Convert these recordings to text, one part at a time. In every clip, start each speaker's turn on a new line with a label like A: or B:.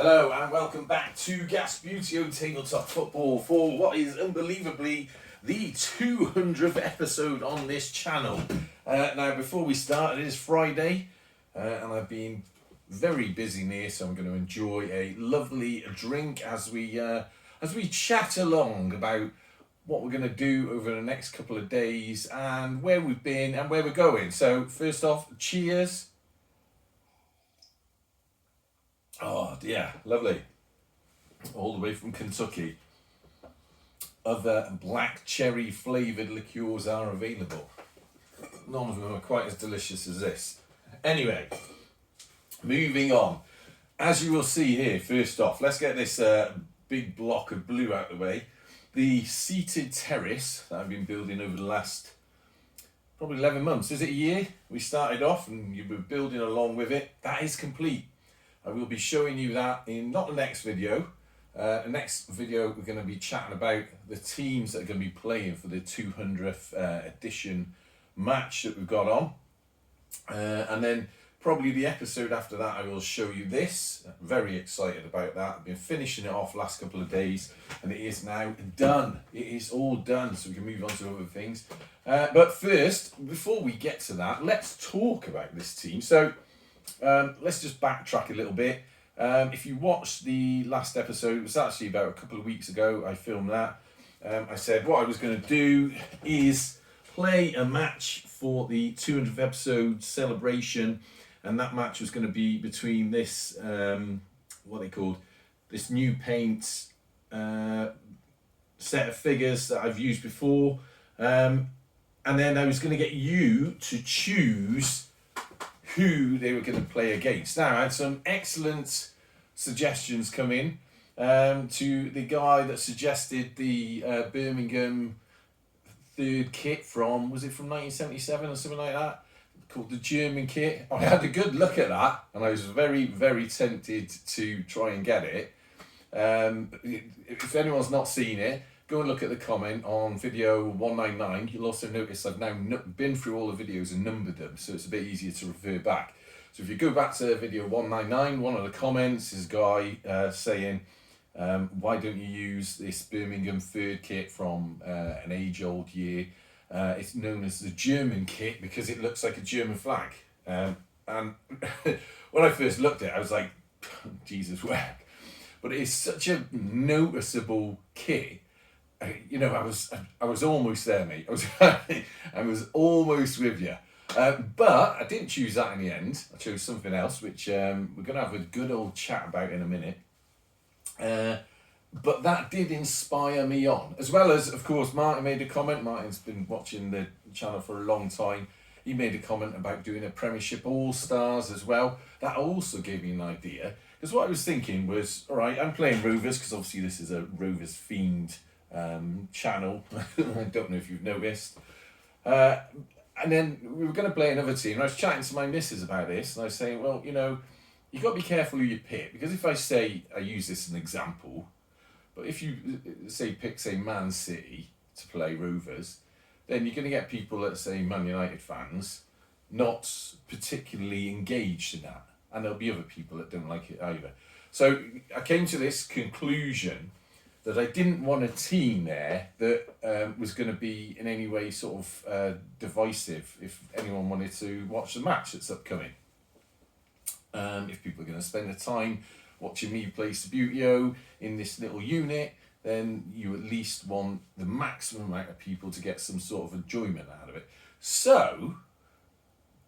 A: Hello and welcome back to Gasbbuteo Tabletop Football for what is unbelievably the 200th episode on this channel. Now before we start, it is Friday and I've been very busy near, so I'm going to enjoy a lovely drink as we chat along about what we're going to do over the next couple of days and where we've been and where we're going. So first off, cheers. Oh yeah, lovely. All the way from Kentucky. Other black cherry flavoured liqueurs are available. None of them are quite as delicious as this. Anyway, moving on. As you will see here, first off, let's get this big block of blue out of the way. The seated terrace that I've been building over the last probably 11 months. Is it a year? We started off and you were building along with it. That is complete. I will be showing you that in not the next video. The next video we're going to be chatting about the teams that are going to be playing for the 200th edition match that we've got on. And then probably the episode after that I will show you this. Very excited about that. I've been finishing it off last couple of days and it is now done. It is all done, so we can move on to other things. But first, before we get to that, let's talk about this team. So let's just backtrack a little bit. If you watched the last episode, it was actually about a couple of weeks ago I filmed that. I said what I was going to do is play a match for the 200th episode celebration, and that match was going to be between this, what they called, this new paint set of figures that I've used before, and then I was going to get you to choose who they were going to play against. Now, I had some excellent suggestions come in to the guy that suggested the Birmingham third kit from, was it from 1977 or something like that? Called the German kit. I had a good look at that and I was very, very tempted to try and get it. If anyone's not seen it, go and look at the comment on video 199. You'll also notice I've now been through all the videos and numbered them, so it's a bit easier to refer back. So if you go back to video 199, one of the comments is a guy saying, why don't you use this Birmingham third kit from an age-old year? It's known as the German kit because it looks like a German flag. And when I first looked at it, I was like, Jesus whack. But it is such a noticeable kit. You know, I was almost there, mate. I was almost with you. But I didn't choose that in the end. I chose something else, which we're going to have a good old chat about in a minute. But that did inspire me on. As well as, of course, Martin made a comment. Martin's been watching the channel for a long time. He made a comment about doing a Premiership All-Stars as well. That also gave me an idea. Because what I was thinking was, all right, I'm playing Rovers, because obviously this is a Rovers-themed channel. I don't know if you've noticed. And then we were going to play another team. And I was chatting to my missus about this, and I was saying, well, you know, you've got to be careful who you pick, because if I use this as an example, but if you pick Man City to play Rovers, then you're going to get people that say Man United fans not particularly engaged in that, and there'll be other people that don't like it either. So I came to this conclusion that I didn't want a team there that was going to be in any way sort of divisive if anyone wanted to watch the match that's upcoming. If people are going to spend the time watching me play Gasbbuteo in this little unit, then you at least want the maximum amount of people to get some sort of enjoyment out of it. So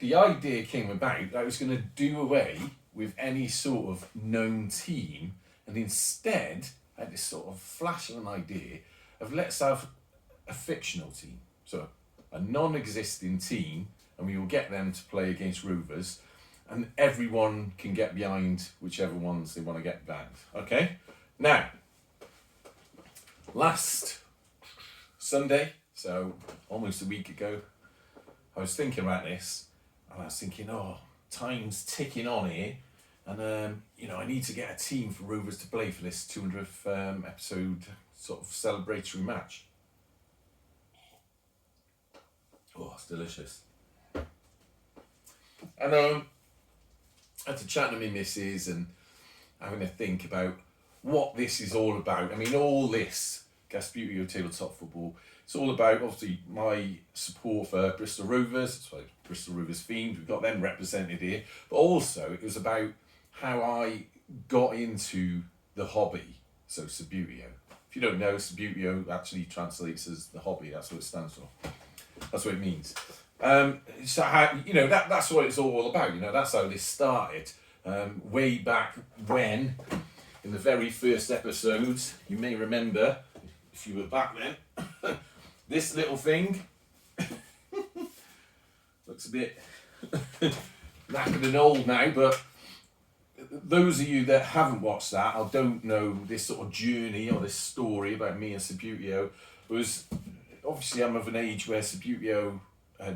A: the idea came about that I was going to do away with any sort of known team, and instead I had this sort of flash of an idea of let's have a fictional team. So a non-existing team, and we will get them to play against Rovers, and everyone can get behind whichever ones they want to get behind. Okay? Now, last Sunday, so almost a week ago, I was thinking about this, and I was thinking, oh, time's ticking on here, and you know, I need to get a team for Rovers to play for this 200th episode sort of celebratory match. Oh, it's delicious. And I had to chat to my missus, and having a think about what this is all about. I mean, all this Gasbbuteo Tabletop Football, it's all about obviously my support for Bristol Rovers. That's why Bristol Rovers themed. We've got them represented here. But also it was about how I got into the hobby. So Subbuteo. If you don't know, Subbuteo actually translates as the hobby. That's what it stands for. That's what it means. So how, that's what it's all about. That's how this started. Way back when, in the very first episodes, you may remember, if you were back then, this little thing looks a bit knackered and old now, but those of you that haven't watched that or don't know this sort of journey or this story about me and Subbuteo, was obviously I'm of an age where Subbuteo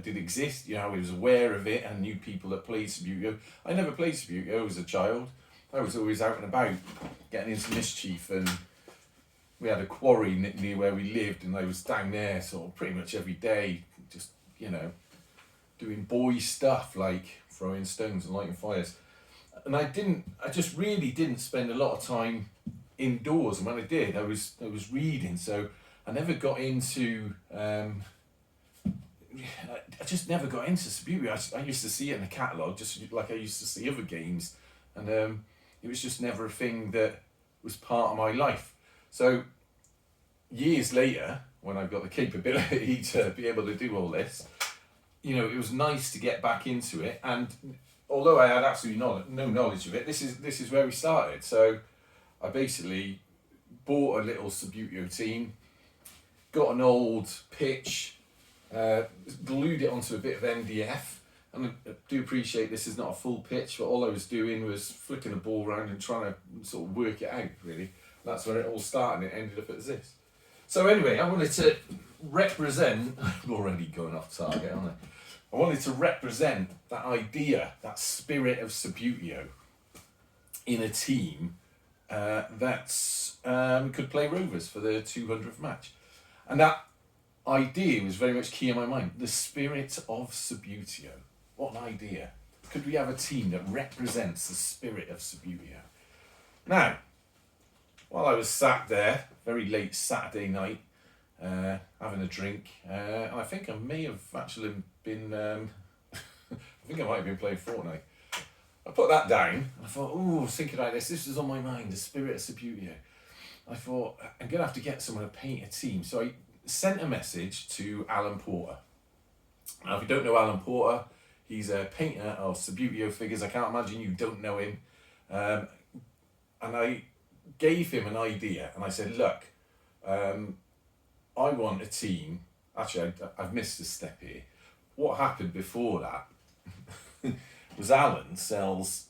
A: did exist. I was aware of it and knew people that played Subbuteo. I never played Subbuteo as a child. I was always out and about, getting into mischief, and we had a quarry near where we lived, and I was down there sort of pretty much every day, just, doing boy stuff like throwing stones and lighting fires. And I just really didn't spend a lot of time indoors, and when I did, I was reading, so I never got into, I just never got into Subbuteo. I used to see it in the catalogue, just like I used to see other games, and it was just never a thing that was part of my life. So years later, when I've got the capability to be able to do all this, it was nice to get back into it. And although I had absolutely no knowledge of it, this is where we started. So I basically bought a little Subbuteo team, got an old pitch, glued it onto a bit of MDF, and I do appreciate this is not a full pitch, but all I was doing was flicking the ball around and trying to sort of work it out, really. That's where it all started, and it ended up as this. So anyway, I wanted to represent, I'm already going off target, aren't I? I wanted to represent that idea, that spirit of Subbuteo in a team that could play Rovers for the 200th match. And that idea was very much key in my mind. The spirit of Subbuteo. What an idea. Could we have a team that represents the spirit of Subbuteo? Now, while I was sat there, very late Saturday night, having a drink, and I think I may have actually been, I think I might have been playing Fortnite. I put that down, and I thought, I was thinking about this was on my mind, the spirit of Subbuteo. I thought, I'm going to have to get someone to paint a team. So I sent a message to Alan Porter. Now, if you don't know Alan Porter, he's a painter of Subbuteo figures. I can't imagine you don't know him. And I gave him an idea, and I said, look, I want a team. Actually, I've missed a step here. What happened before that was Alan sells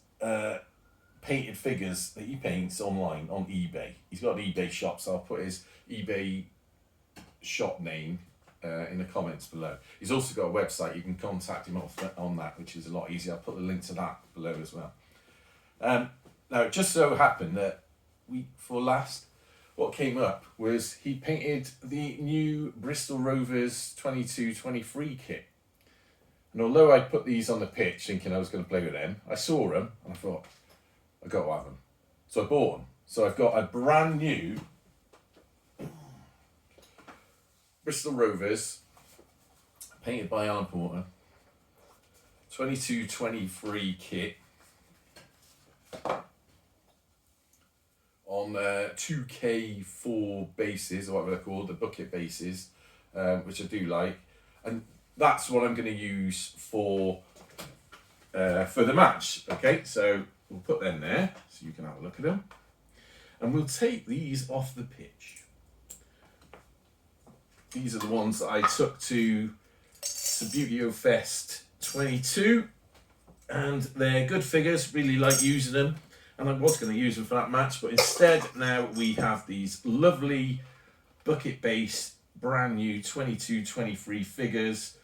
A: painted figures that he paints online on eBay. He's got an eBay shop, so I'll put his eBay shop name in the comments below. He's also got a website. You can contact him on that, which is a lot easier. I'll put the link to that below as well. Now, it just so happened that week before last, what came up was he painted the new Bristol Rovers 22-23 kit. And although I put these on the pitch thinking I was going to play with them, I saw them and I thought, I've got to have them. So I bought them. So I've got a brand new Bristol Rovers, painted by Alan Porter, 22-23 kit on 2K4 bases, or whatever they're called, the bucket bases, which I do like. And that's what I'm going to use for the match. Okay, so we'll put them there so you can have a look at them. And we'll take these off the pitch. These are the ones that I took to Subbuteo Fest 22. And they're good figures, really like using them. And I was going to use them for that match, but instead now we have these lovely bucket-based, brand new 22-23 figures.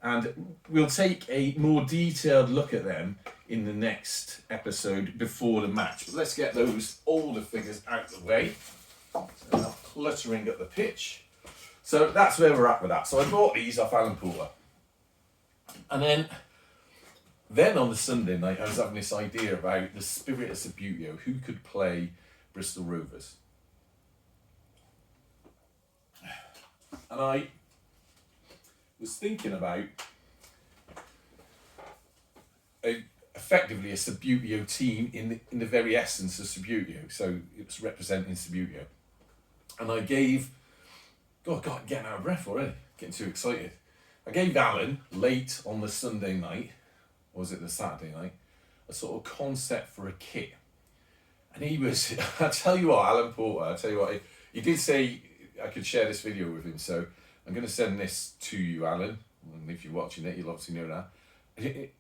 A: And we'll take a more detailed look at them in the next episode before the match. But let's get those older figures out of the way. So they're not cluttering up the pitch. So that's where we're at with that. So I bought these off Alan Porter. And then Then on the Sunday night, I was having this idea about the spirit of Gasbbuteo, who could play Bristol Rovers. And I was thinking about effectively a Gasbbuteo team in the very essence of Gasbbuteo. So it was representing Gasbbuteo. And I gave, God, I'm getting out of breath already, getting too excited. I gave Alan, late on the Sunday night, or was it the Saturday night, a sort of concept for a kit. And he was, I tell you what, Alan Porter, I tell you what, he did say I could share this video with him, so I'm going to send this to you, Alan. And if you're watching it, you'll obviously know that.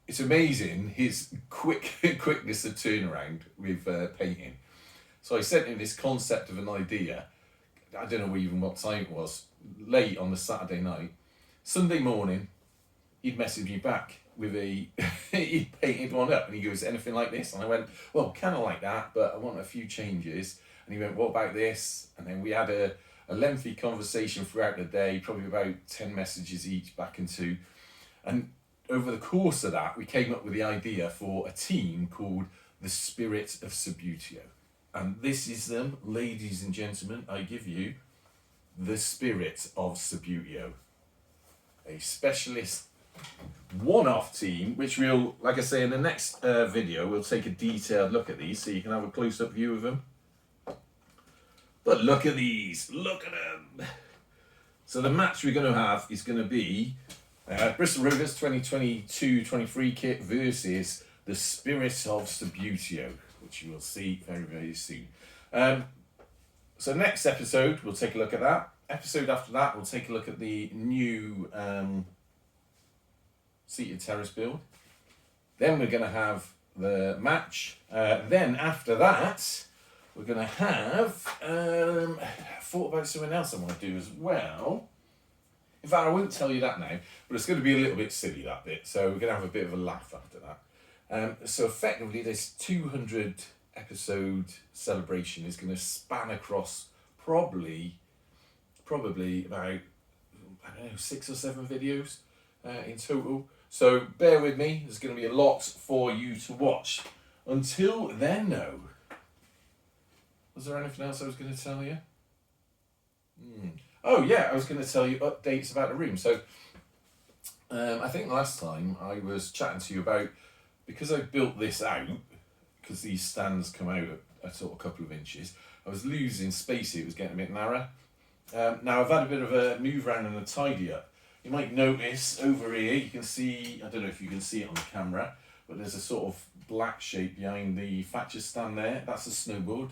A: It's amazing his quickness of turnaround with painting. So I sent him this concept of an idea. I don't know even what time it was, late on the Saturday night. Sunday morning, he'd message me back with he painted one up, and he goes, anything like this? And I went, well, kind of like that, but I want a few changes. And he went, what about this? And then we had a lengthy conversation throughout the day, probably about 10 messages each, back and two. And over the course of that, we came up with the idea for a team called the Spirit of Gasbbuteo. And this is them, ladies and gentlemen, I give you the Spirit of Gasbbuteo. A specialist one-off team, which we'll, like I say, in the next video, we'll take a detailed look at these so you can have a close-up view of them. But look at these, look at them. So the match we're going to have is going to be Bristol Rovers 2022-23 kit versus the Spirit of Gasbbuteo, which you will see very, very soon. So next episode, we'll take a look at that. Episode after that, we'll take a look at the new seated terrace build. Then we're going to have the match. Then after that, we're going to have, I thought about something else I want to do as well. In fact, I won't tell you that now, but it's going to be a little bit silly, that bit. So we're going to have a bit of a laugh after that. So effectively, this 200 episode celebration is going to span across probably about, I don't know, 6 or 7 videos in total. So bear with me, there's going to be a lot for you to watch. Until then, though, was there anything else I was going to tell you? Oh yeah, I was going to tell you updates about the room. So I think last time I was chatting to you about, because I built this out, because these stands come out at sort of a couple of inches, I was losing space here, it was getting a bit narrow. Now I've had a bit of a move around and a tidy up. You might notice over here, you can see, I don't know if you can see it on the camera, but there's a sort of black shape behind the Thatcher stand there. That's a snowboard.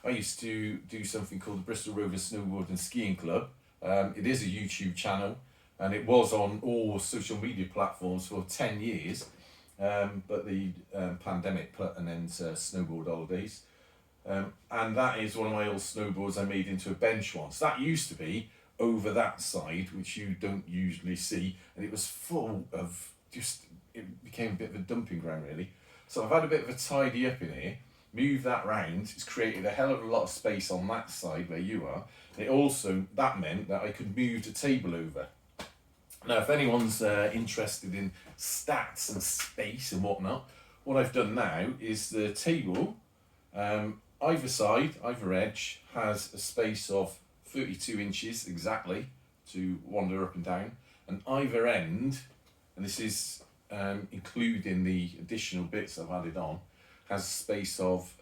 A: I used to do something called the Bristol Rovers Snowboard and Skiing Club. It is a YouTube channel, and it was on all social media platforms for 10 years, but the pandemic put an end to snowboard holidays. And that is one of my old snowboards I made into a bench once. That used to be over that side, which you don't usually see, and it was full of just, it became a bit of a dumping ground really. So I've had a bit of a tidy up in here, moved that round, it's created a hell of a lot of space on that side where you are. It also, that meant that I could move the table over. Now if anyone's interested in stats and space and whatnot, what I've done now is the table, either side, either edge, has a space of 32 inches exactly to wander up and down, and either end, and this is including the additional bits I've added on, has a space of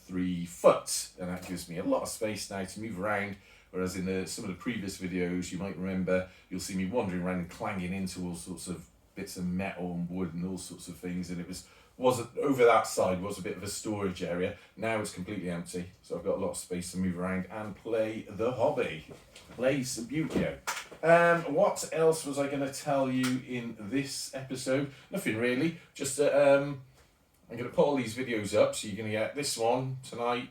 A: 3 foot, and that gives me a lot of space now to move around, whereas in some of the previous videos you might remember, you'll see me wandering around and clanging into all sorts of bits of metal and wood and all sorts of things, and it was over that side was a bit of a storage area. Now it's completely empty, so I've got a lot of space to move around and play the hobby, play Gasbbuteo. What else was I going to tell you in this episode? Nothing really, just that I'm going to put all these videos up, so you're going to get this one tonight,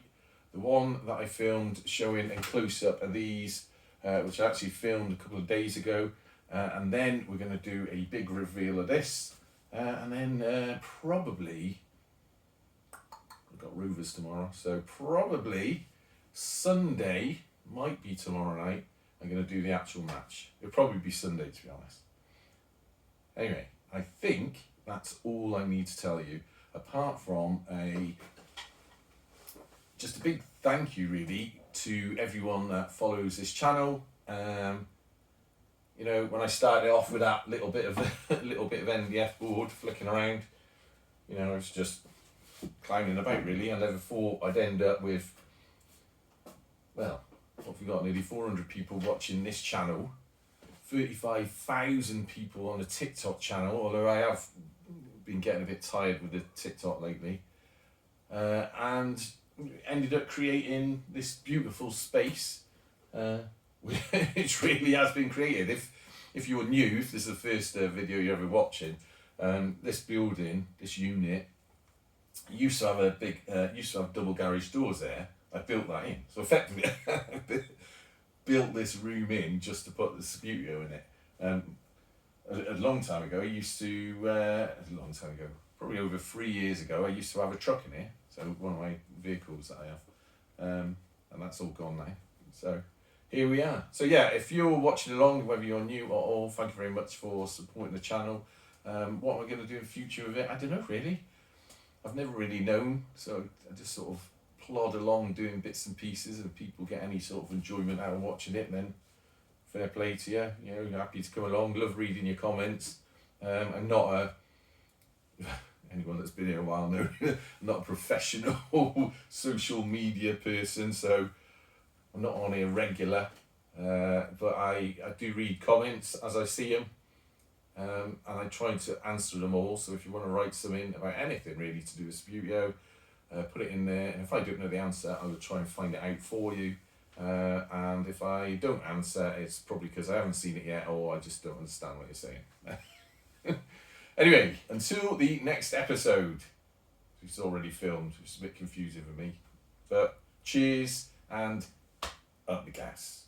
A: the one that I filmed showing a close-up of these, which I actually filmed a couple of days ago, and then we're going to do a big reveal of this. And then probably, we've got Rovers tomorrow, so probably Sunday, might be tomorrow night, I'm going to do the actual match. It'll probably be Sunday, to be honest. Anyway, I think That's all I need to tell you, apart from just a big thank you really to everyone that follows this channel. You know, when I started off with that little bit of NDF board flicking around, you know, I was just clowning about really. I never thought I'd end up with, well, what have we got, nearly 400 people watching this channel, 35,000 people on the TikTok channel, although I have been getting a bit tired with the TikTok lately, and ended up creating this beautiful space, which really has been created. If you're new, if this is the first video you're ever watching, this building, this unit, used to have double garage doors there. I built that in, so effectively I built this room in just to put the Gasbbuteo in it. A long time ago, probably over 3 years ago, I used to have a truck in here, so one of my vehicles that I have, and that's all gone now. So here we are. So yeah, if you're watching along, whether you're new or old, thank you very much for supporting the channel. What am I going to do in future with it? I don't know really. I've never really known, so I just sort of plod along doing bits and pieces, and people get any sort of enjoyment out of watching it, then fair play to you. You know, you're happy to come along, love reading your comments. I'm not anyone that's been here a while knows, not a professional social media person, so I'm not on here regular, but I do read comments as I see them, and I try to answer them all. So if you want to write something about anything really to do with Gasbbuteo, put it in there, and if I don't know the answer, I will try and find it out for you. And if I don't answer, it's probably because I haven't seen it yet, or I just don't understand what you're saying. Anyway, until the next episode, it's already filmed, which is a bit confusing for me. But cheers and up the gas.